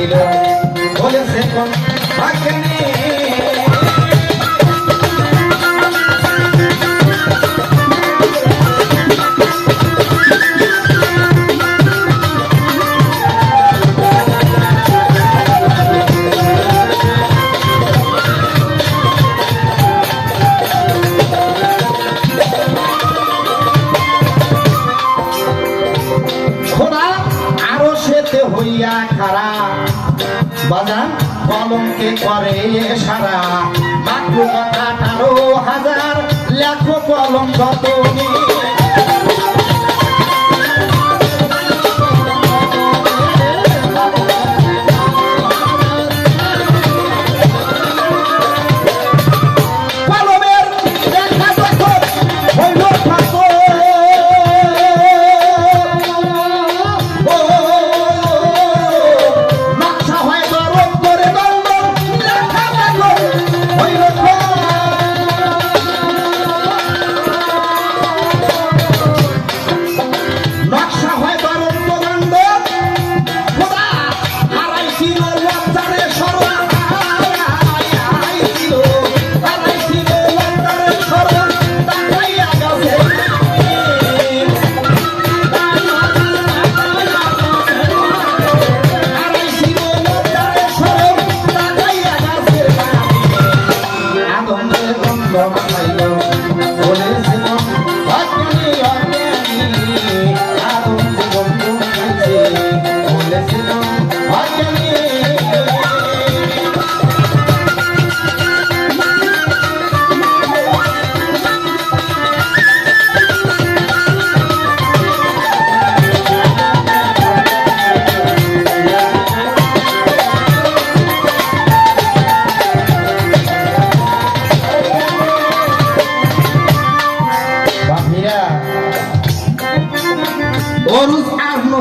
ছিল বলেছে কোন ভাগ্যে হইয়া খারা বাজান কলমকে করে সারা মাত্র 18,000 লেখো কলম কত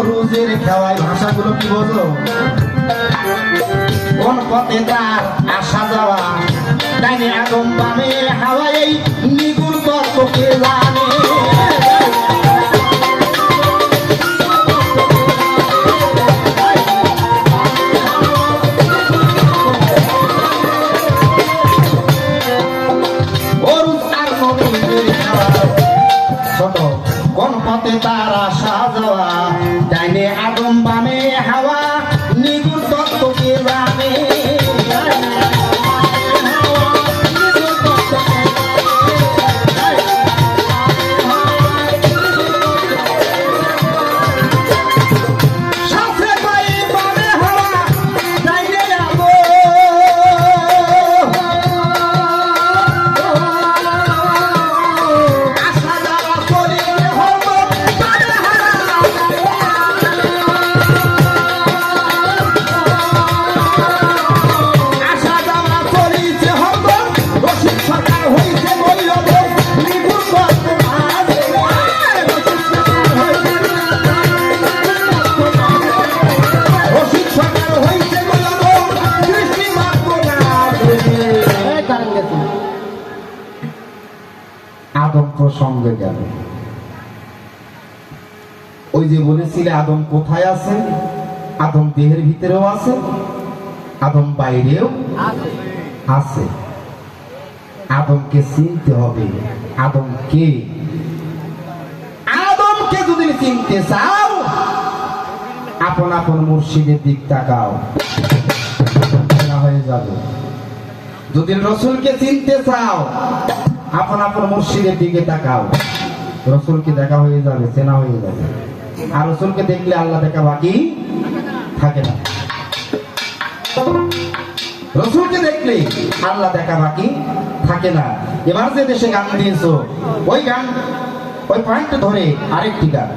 রোজের খাওয়াই ভাষাগুলো কি বোঝো কোন পথে তার আসা যাওয়া ডাইনে আদম বামে হাওয়াই নিগুর তত্ত্বকে জানে কোন পথে তার আসা যাওয়া ডাইনে আদম বামে হাওয়া নিগুর তত্ত্বকে জানে আদম প্রসঙ্গে গেল ওই যে বলেছিলে আদম কোথায় আছে আদম দেহের ভিতরেও আছে আদম বাইরেও আছে আদমকে চিনতে হবে আদমকে যদি চিনতে চাও আপন আপন মুর্শিদের দিক তাকাও হয়ে যাবে যদি রসুলকে চিনতে চাও আপন আপন মুর্শিদের দিকে তাকাও রসুলকে দেখা হয়ে যাবে চেনা হয়ে যাবে আর রসুলকে দেখলে আল্লাহ দেখা বাকি থাকে না রসুলকে দেখলে আল্লাহ দেখা বাকি থাকে না এবার যে দেশে গান দিয়েছো ওই গান ওই পয়েন্ট ধরে আরেকটি গান